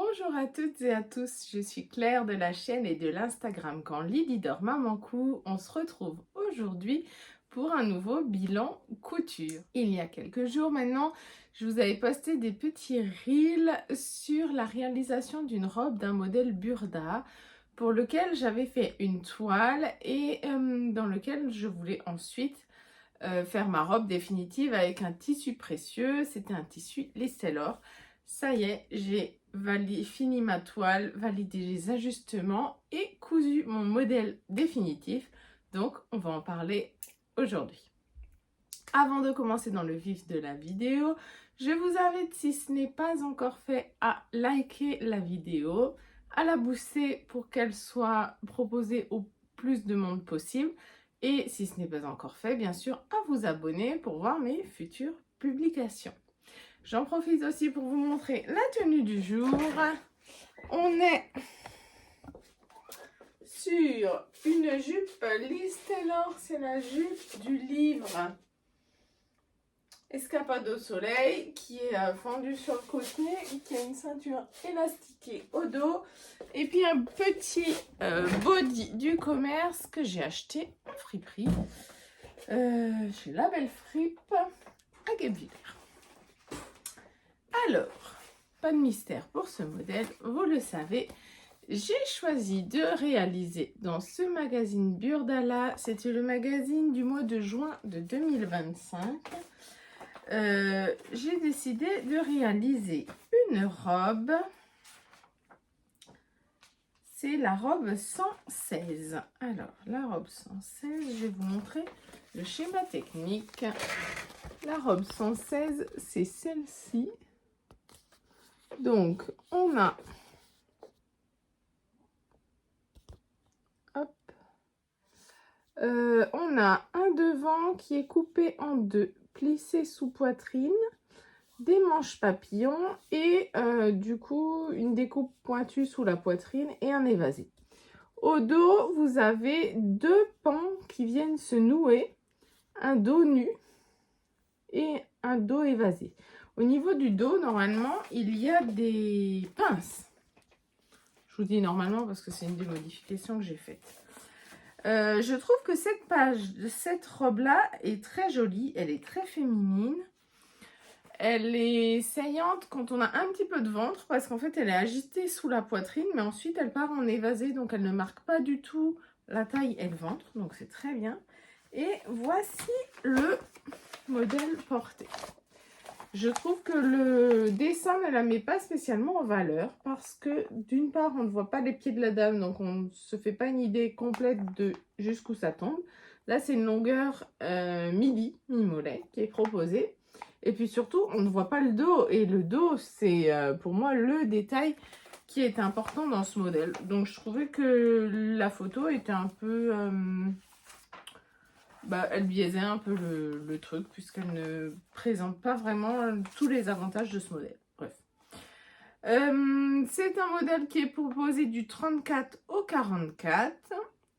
Bonjour à toutes et à tous, je suis Claire de la chaîne et de l'Instagram Quand Lydie dort Maman Cou. On se retrouve aujourd'hui pour un nouveau bilan couture. Il y a quelques jours maintenant, je vous avais posté des petits reels sur la réalisation d'une robe d'un modèle Burda pour lequel j'avais fait une toile et dans lequel je voulais ensuite faire ma robe définitive avec un tissu précieux. C'était un tissu Lestelor. Ça y est, j'ai fini ma toile, validé les ajustements et cousu mon modèle définitif. Donc, on va en parler aujourd'hui. Avant de commencer dans le vif de la vidéo, je vous invite, si ce n'est pas encore fait, à liker la vidéo, à la booster pour qu'elle soit proposée au plus de monde possible. Et si ce n'est pas encore fait, bien sûr, à vous abonner pour voir mes futures publications. J'en profite aussi pour vous montrer la tenue du jour. On est sur une jupe Lestelor, c'est la jupe du livre Escapade au soleil qui est fendue sur le côté et qui a une ceinture élastiquée au dos. Et puis un petit body du commerce que j'ai acheté en friperie chez La Belle Fripe à Guebwiller. Alors, pas de mystère pour ce modèle, vous le savez, j'ai choisi de réaliser dans ce magazine Burda, c'était le magazine du mois de juin de 2025. J'ai décidé de réaliser une robe. C'est la robe 116. Alors, la robe 116, je vais vous montrer le schéma technique. La robe 116, c'est celle-ci. Donc, on a... Hop. On a un devant qui est coupé en deux, plissé sous poitrine, des manches papillons et du coup une découpe pointue sous la poitrine et un évasé. Au dos, vous avez deux pans qui viennent se nouer, un dos nu et un dos évasé. Au niveau du dos, normalement, il y a des pinces. Je vous dis normalement parce que c'est une des modifications que j'ai faites. Je trouve que cette robe-là est très jolie, elle est très féminine. Elle est saillante quand on a un petit peu de ventre parce qu'en fait, elle est agitée sous la poitrine, mais ensuite, elle part en évasé, donc elle ne marque pas du tout la taille et le ventre, donc c'est très bien. Et voici le modèle porté. Je trouve que le dessin ne la met pas spécialement en valeur parce que d'une part, on ne voit pas les pieds de la dame, donc on ne se fait pas une idée complète de jusqu'où ça tombe. Là, c'est une longueur mi-mollet qui est proposée. Et puis surtout, on ne voit pas le dos. Et le dos, c'est pour moi le détail qui est important dans ce modèle. Donc, je trouvais que la photo était un peu... elle biaisait un peu le truc puisqu'elle ne présente pas vraiment tous les avantages de ce modèle. Bref. C'est un modèle qui est proposé du 34 au 44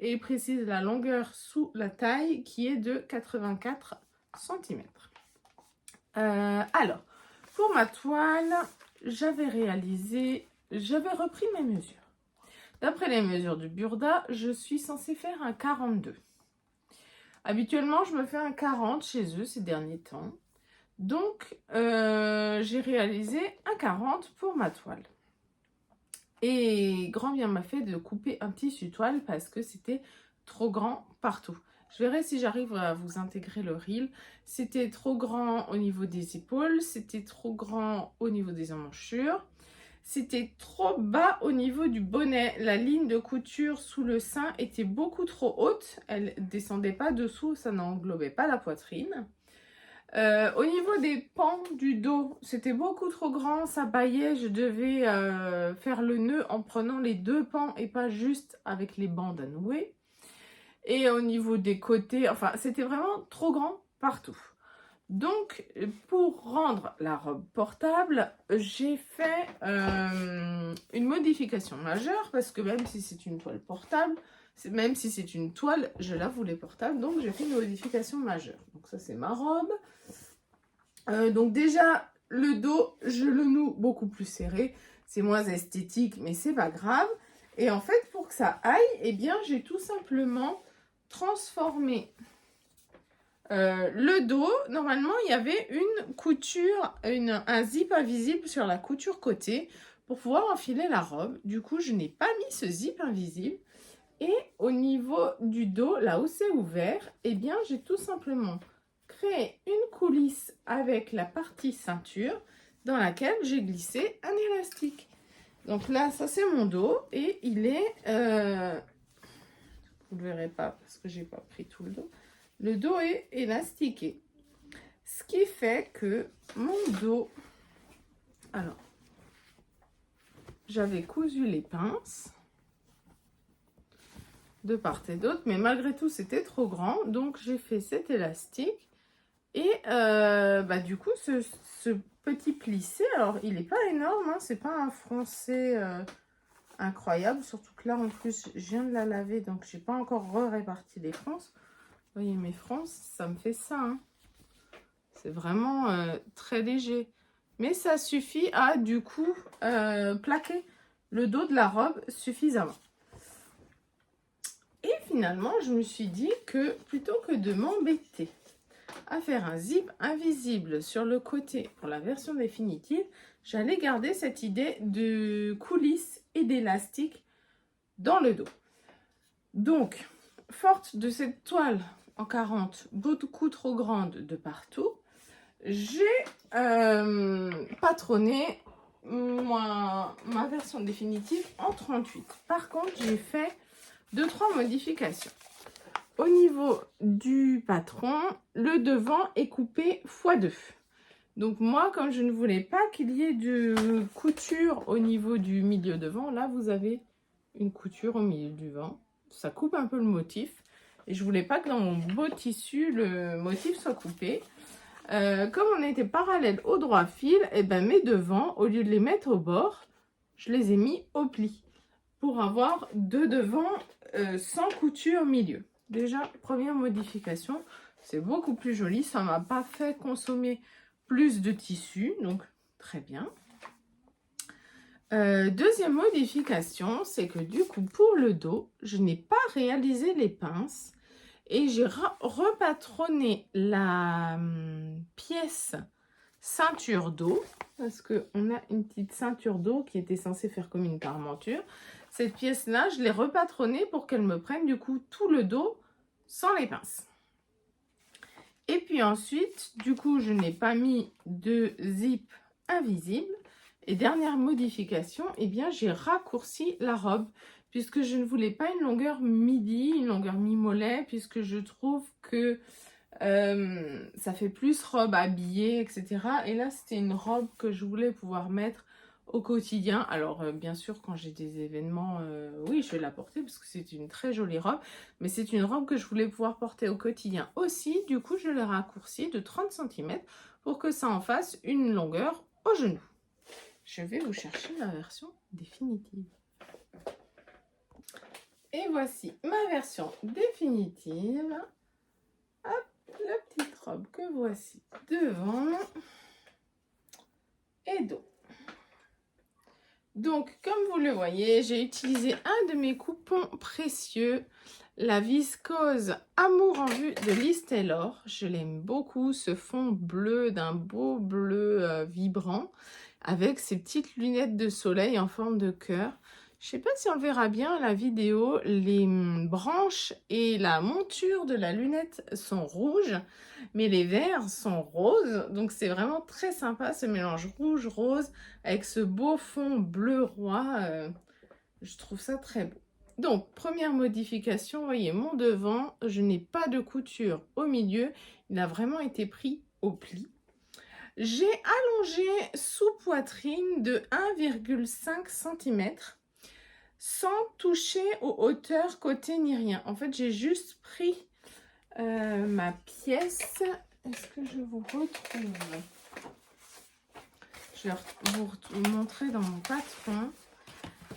et précise la longueur sous la taille qui est de 84 cm. Alors, pour ma toile, j'avais repris mes mesures. D'après les mesures du Burda, je suis censée faire un 42. Habituellement, je me fais un 40 chez eux ces derniers temps. Donc, j'ai réalisé un 40 pour ma toile. Et grand bien m'a fait de couper un tissu toile parce que c'était trop grand partout. Je verrai si j'arrive à vous intégrer le reel. C'était trop grand au niveau des épaules, c'était trop grand au niveau des emmanchures. C'était trop bas au niveau du bonnet. La ligne de couture sous le sein était beaucoup trop haute. Elle ne descendait pas dessous, ça n'englobait pas la poitrine. Au niveau des pans du dos, c'était beaucoup trop grand, ça baillait. Je devais faire le nœud en prenant les deux pans et pas juste avec les bandes à nouer. Et au niveau des côtés, enfin, c'était vraiment trop grand partout. Donc, pour rendre la robe portable, j'ai fait une modification majeure parce que même si c'est une toile portable, même si c'est une toile, je la voulais portable. Donc, j'ai fait une modification majeure. Donc, ça, c'est ma robe. Donc, déjà, le dos, je le noue beaucoup plus serré. C'est moins esthétique, mais c'est pas grave. Et en fait, pour que ça aille, eh bien, j'ai tout simplement transformé le dos. Normalement, il y avait une couture, un zip invisible sur la couture côté pour pouvoir enfiler la robe. Du coup, je n'ai pas mis ce zip invisible. Et au niveau du dos, là où c'est ouvert, eh bien, j'ai tout simplement créé une coulisse avec la partie ceinture dans laquelle j'ai glissé un élastique. Donc là, ça c'est mon dos et il est... vous ne le verrez pas parce que j'ai pas pris tout le dos. Le dos est élastiqué. Ce qui fait que mon dos... Alors, j'avais cousu les pinces de part et d'autre, mais malgré tout, c'était trop grand. Donc, j'ai fait cet élastique. Et du coup, ce petit plissé, alors, il n'est pas énorme. Hein, c'est pas un français incroyable. Surtout que là, en plus, je viens de la laver. Donc, j'ai pas encore réparti les frances. Vous voyez, mes frances, ça me fait ça. Hein. C'est vraiment très léger. Mais ça suffit à, du coup, plaquer le dos de la robe suffisamment. Et finalement, je me suis dit que plutôt que de m'embêter à faire un zip invisible sur le côté pour la version définitive, j'allais garder cette idée de coulisse et d'élastique dans le dos. Donc, forte de cette toile en 40, beaucoup trop grande de partout, j'ai patronné ma version définitive en 38. Par contre, j'ai fait 2-3 modifications. Au niveau du patron, le devant est coupé x2. Donc moi, comme je ne voulais pas qu'il y ait de couture au niveau du milieu devant, là vous avez une couture au milieu du vent. Ça coupe un peu le motif. Et je voulais pas que dans mon beau tissu, le motif soit coupé. Comme on était parallèle au droit fil, et ben mes devants, au lieu de les mettre au bord, je les ai mis au pli. Pour avoir deux devants sans couture milieu. Déjà, première modification, c'est beaucoup plus joli. Ça ne m'a pas fait consommer plus de tissu, donc très bien. Deuxième modification, c'est que du coup, pour le dos, je n'ai pas réalisé les pinces et j'ai repatronné la pièce ceinture dos parce qu'on a une petite ceinture dos qui était censée faire comme une parmenture. Cette pièce-là, je l'ai repatronnée pour qu'elle me prenne du coup tout le dos sans les pinces. Et puis ensuite, du coup, je n'ai pas mis de zip invisible. Et dernière modification, eh bien, j'ai raccourci la robe puisque je ne voulais pas une longueur midi, une longueur mi-mollet, puisque je trouve que ça fait plus robe habillée, etc. Et là, c'était une robe que je voulais pouvoir mettre au quotidien. Alors, bien sûr, quand j'ai des événements, oui, je vais la porter parce que c'est une très jolie robe. Mais c'est une robe que je voulais pouvoir porter au quotidien aussi. Du coup, je l'ai raccourcie de 30 cm pour que ça en fasse une longueur au genou. Je vais vous chercher la version définitive. Et voici ma version définitive. Hop, la petite robe que voici devant et dos. Donc, comme vous le voyez, j'ai utilisé un de mes coupons précieux, la viscose Amour en vue de Liz Taylor. Je l'aime beaucoup, ce fond bleu d'un beau bleu vibrant avec ces petites lunettes de soleil en forme de cœur. Je ne sais pas si on le verra bien à la vidéo, les branches et la monture de la lunette sont rouges, mais les verres sont roses. Donc c'est vraiment très sympa ce mélange rouge-rose avec ce beau fond bleu roi. Je trouve ça très beau. Donc première modification, vous voyez mon devant, je n'ai pas de couture au milieu. Il a vraiment été pris au pli. J'ai allongé sous poitrine de 1,5 cm. Sans toucher aux hauteurs côté ni rien. En fait, j'ai juste pris ma pièce. Est-ce que je vous retrouve? Je vais vous montrer dans mon patron.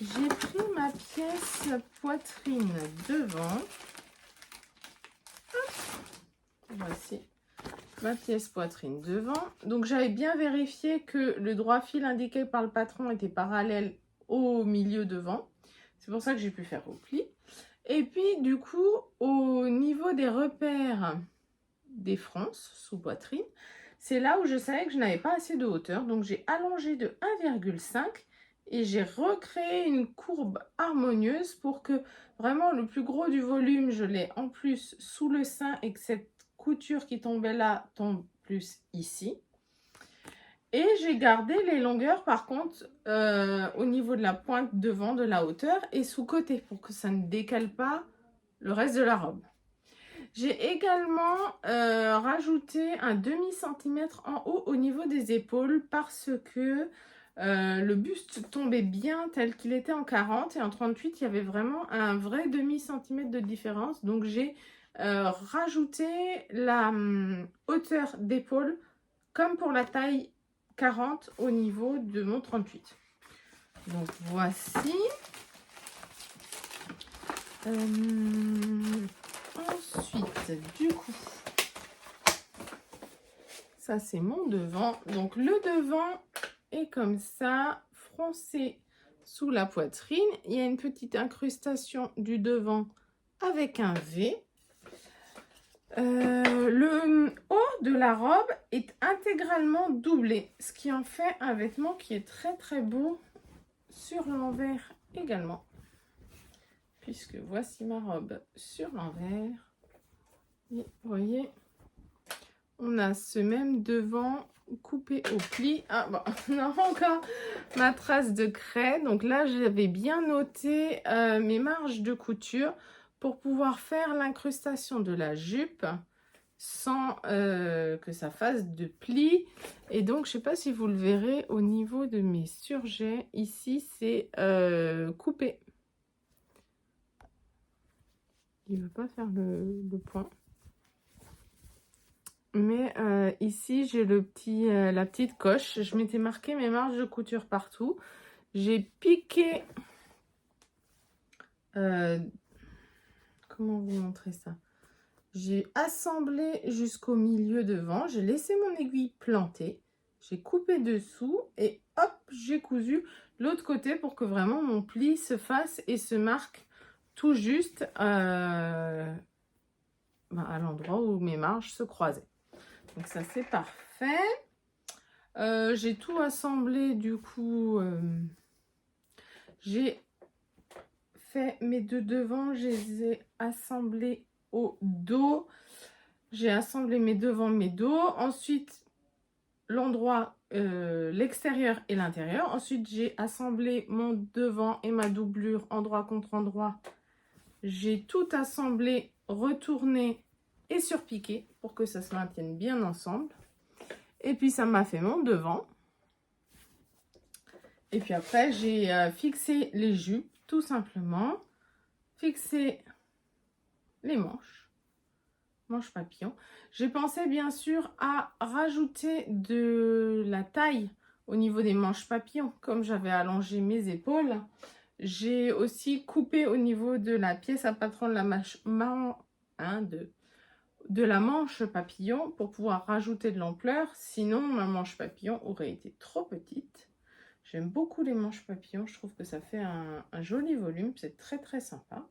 J'ai pris ma pièce poitrine devant. Hop. Voici. ma pièce poitrine devant. Donc j'avais bien vérifié que le droit fil indiqué par le patron était parallèle au milieu devant. C'est pour ça que j'ai pu faire au pli. Et puis du coup, au niveau des repères des fronces sous poitrine, c'est là où je savais que je n'avais pas assez de hauteur. Donc j'ai allongé de 1,5 et j'ai recréé une courbe harmonieuse pour que vraiment le plus gros du volume, je l'ai en plus sous le sein et que cette couture qui tombait là tombe plus ici. Et j'ai gardé les longueurs par contre au niveau de la pointe devant de la hauteur et sous côté pour que ça ne décale pas le reste de la robe. J'ai également rajouté un demi-centimètre en haut au niveau des épaules parce que le buste tombait bien tel qu'il était en 40 et en 38 il y avait vraiment un vrai demi-centimètre de différence. Donc j'ai rajouté la hauteur d'épaule comme pour la taille 40 au niveau de mon 38. Donc voici. Ensuite, du coup, ça c'est mon devant. Donc le devant est comme ça, froncé sous la poitrine. Il y a une petite incrustation du devant avec un V. Le haut de la robe est intégralement doublé, ce qui en fait un vêtement qui est très très beau sur l'envers également. Puisque voici ma robe sur l'envers. Et vous voyez, on a ce même devant coupé au pli. Ah bon, on a encore ma trace de craie. Donc là, j'avais bien noté mes marges de couture pour pouvoir faire l'incrustation de la jupe sans que ça fasse de plis. Et donc, je ne sais pas si vous le verrez au niveau de mes surjets. Ici, c'est coupé. Il ne veut pas faire le point. Mais ici, j'ai la petite coche. Je m'étais marqué mes marges de couture partout. J'ai piqué... comment vous montrer ça? J'ai assemblé jusqu'au milieu devant. J'ai laissé mon aiguille plantée. J'ai coupé dessous et hop, j'ai cousu l'autre côté pour que vraiment mon pli se fasse et se marque tout juste à l'endroit où mes marges se croisaient. Donc ça c'est parfait. J'ai tout assemblé du coup. J'ai fait mes deux devants, je les ai assemblés au dos. J'ai assemblé mes devants, mes dos. Ensuite, l'endroit, l'extérieur et l'intérieur. Ensuite, j'ai assemblé mon devant et ma doublure endroit contre endroit. J'ai tout assemblé, retourné et surpiqué pour que ça se maintienne bien ensemble. Et puis, ça m'a fait mon devant. Et puis après, j'ai fixé les jupes, tout simplement. Fixé les manches papillon. J'ai pensé bien sûr à rajouter de la taille au niveau des manches papillons, comme j'avais allongé mes épaules. J'ai aussi coupé au niveau de la pièce à patron de la manche papillon pour pouvoir rajouter de l'ampleur. Sinon, ma manche papillon aurait été trop petite. J'aime beaucoup les manches papillons. Je trouve que ça fait un joli volume. C'est très très sympa.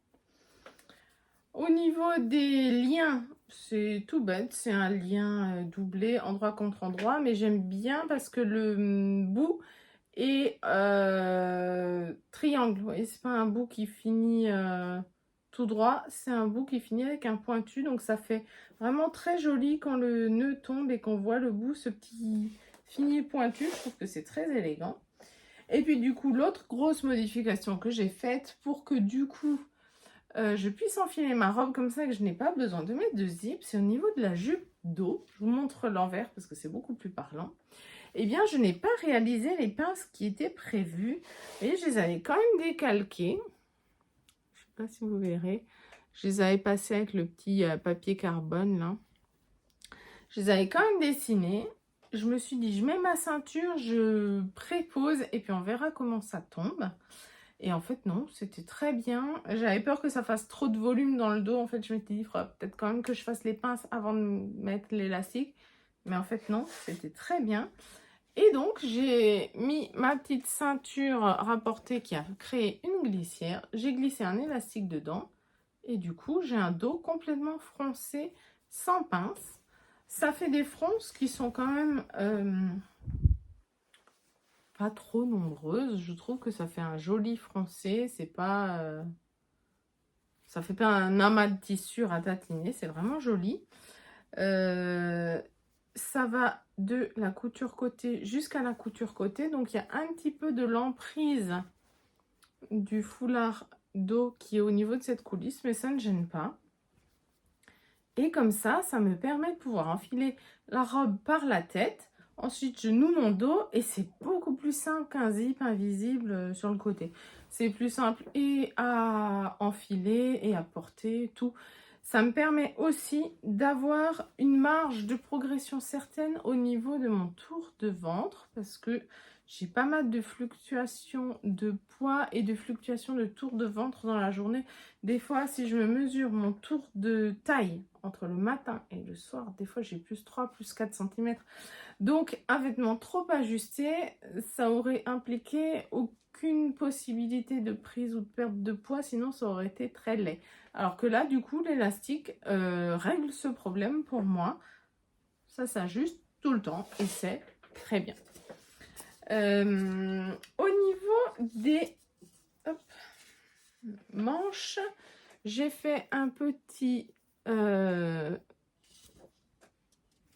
Au niveau des liens, c'est tout bête. C'est un lien doublé endroit contre endroit. Mais j'aime bien parce que le bout est triangle. Vous voyez, c'est pas un bout qui finit tout droit. C'est un bout qui finit avec un pointu. Donc ça fait vraiment très joli quand le nœud tombe et qu'on voit le bout, ce petit fini pointu. Je trouve que c'est très élégant. Et puis du coup, l'autre grosse modification que j'ai faite pour que du coup, je puisse enfiler ma robe comme ça et que je n'ai pas besoin de mettre de zip, c'est au niveau de la jupe dos. Je vous montre l'envers parce que c'est beaucoup plus parlant. Eh bien, je n'ai pas réalisé les pinces qui étaient prévues. Et je les avais quand même décalquées. Je ne sais pas si vous verrez. Je les avais passées avec le petit papier carbone là. Je les avais quand même dessinées. Je me suis dit, je mets ma ceinture, je prépose et puis on verra comment ça tombe. Et en fait, non, c'était très bien. J'avais peur que ça fasse trop de volume dans le dos. En fait, je m'étais dit, il faudra peut-être quand même que je fasse les pinces avant de mettre l'élastique. Mais en fait, non, c'était très bien. Et donc, j'ai mis ma petite ceinture rapportée qui a créé une glissière. J'ai glissé un élastique dedans. Et du coup, j'ai un dos complètement froncé, sans pince. Ça fait des fronces qui sont quand même pas trop nombreuses. Je trouve que ça fait un joli froncé. C'est pas... ça fait pas un amas de tissu ratatiner. C'est vraiment joli. Ça va de la couture côté jusqu'à la couture côté. Donc, il y a un petit peu de l'emprise du foulard dos qui est au niveau de cette coulisse, mais ça ne gêne pas. Et comme ça me permet de pouvoir enfiler la robe par la tête. Ensuite, je noue mon dos et c'est beaucoup plus simple qu'un zip invisible sur le côté. C'est plus simple et à enfiler et à porter, tout. Ça me permet aussi d'avoir une marge de progression certaine au niveau de mon tour de ventre parce que j'ai pas mal de fluctuations de poids et de fluctuations de tour de ventre dans la journée. Des fois, si je me mesure mon tour de taille entre le matin et le soir, des fois j'ai plus 3, plus 4 cm. Donc, un vêtement trop ajusté, ça aurait impliqué aucune possibilité de prise ou de perte de poids, sinon ça aurait été très laid. Alors que là, du coup, l'élastique règle ce problème pour moi. Ça s'ajuste tout le temps et c'est très bien. Au niveau des manches, j'ai fait un petit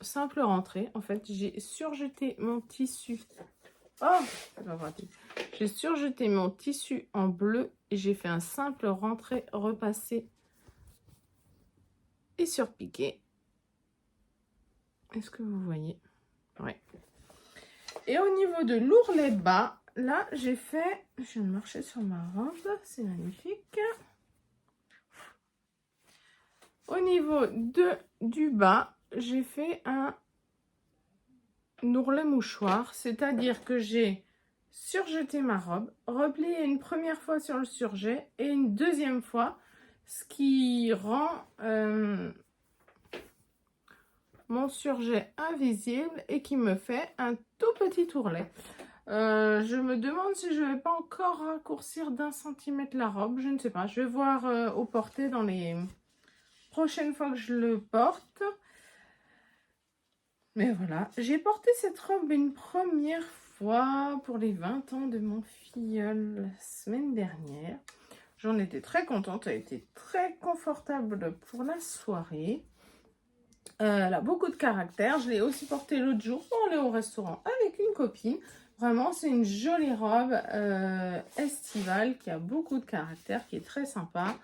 simple rentrée. En fait, j'ai surjeté mon tissu. Oh, c'est pas pratique. J'ai surjeté mon tissu en bleu et j'ai fait un simple rentrée repassé et surpiqué. Est-ce que vous voyez? Ouais. Et au niveau de l'ourlet bas, là, j'ai fait... Je viens de marcher sur ma robe, c'est magnifique. Au niveau du bas, j'ai fait un ourlet mouchoir, c'est-à-dire que j'ai surjeté ma robe, replié une première fois sur le surjet et une deuxième fois, ce qui rend mon surjet invisible et qui me fait un tout petit ourlet. Je me demande si je vais pas encore raccourcir d'1 centimètre la robe, je ne sais pas. Je vais voir au porté dans les prochaines fois que je le porte. Mais voilà, j'ai porté cette robe une première fois pour les 20 ans de mon filleul la semaine dernière. J'en étais très contente, elle était très confortable pour la soirée. Elle a beaucoup de caractère. Je l'ai aussi portée l'autre jour pour aller au restaurant avec une copine. Vraiment, c'est une jolie robe estivale qui a beaucoup de caractère, qui est très sympa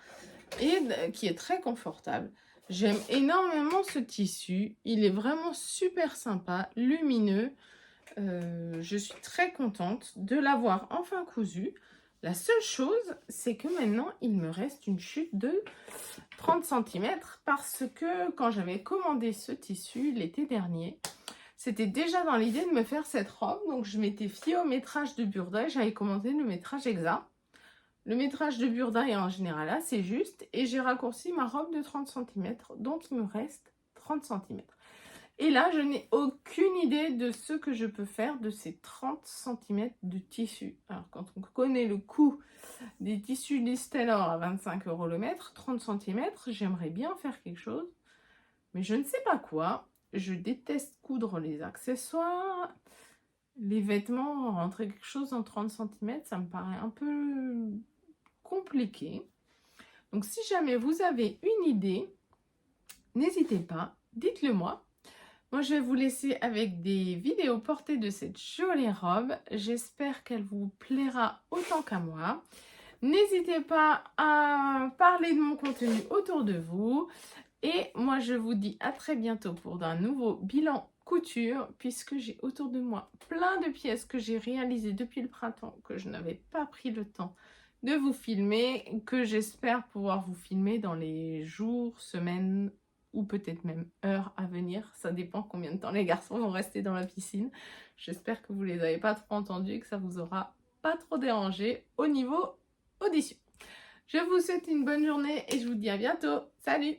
et qui est très confortable. J'aime énormément ce tissu. Il est vraiment super sympa, lumineux. Je suis très contente de l'avoir enfin cousu. La seule chose, c'est que maintenant, il me reste une chute de 30 cm parce que quand j'avais commandé ce tissu l'été dernier, c'était déjà dans l'idée de me faire cette robe. Donc, je m'étais fiée au métrage de Burda et j'avais commandé le métrage exact. Le métrage de Burda est en général assez juste et j'ai raccourci ma robe de 30 cm. Donc, il me reste 30 cm. Et là, je n'ai aucune idée de ce que je peux faire de ces 30 cm de tissu. Alors, quand on connaît le coût des tissus Listelor à 25 € le mètre, 30 cm, j'aimerais bien faire quelque chose. Mais je ne sais pas quoi. Je déteste coudre les accessoires. Les vêtements, rentrer quelque chose en 30 cm, ça me paraît un peu compliqué. Donc, si jamais vous avez une idée, n'hésitez pas, dites-le moi. Moi, je vais vous laisser avec des vidéos portées de cette jolie robe. J'espère qu'elle vous plaira autant qu'à moi. N'hésitez pas à parler de mon contenu autour de vous. Et moi, je vous dis à très bientôt pour un nouveau bilan couture, puisque j'ai autour de moi plein de pièces que j'ai réalisées depuis le printemps, que je n'avais pas pris le temps de vous filmer, que j'espère pouvoir vous filmer dans les jours, semaines, ou peut-être même heures à venir. Ça dépend combien de temps les garçons vont rester dans la piscine. J'espère que vous les avez pas trop entendus et que ça vous aura pas trop dérangé au niveau audition. Je vous souhaite une bonne journée et je vous dis à bientôt. Salut!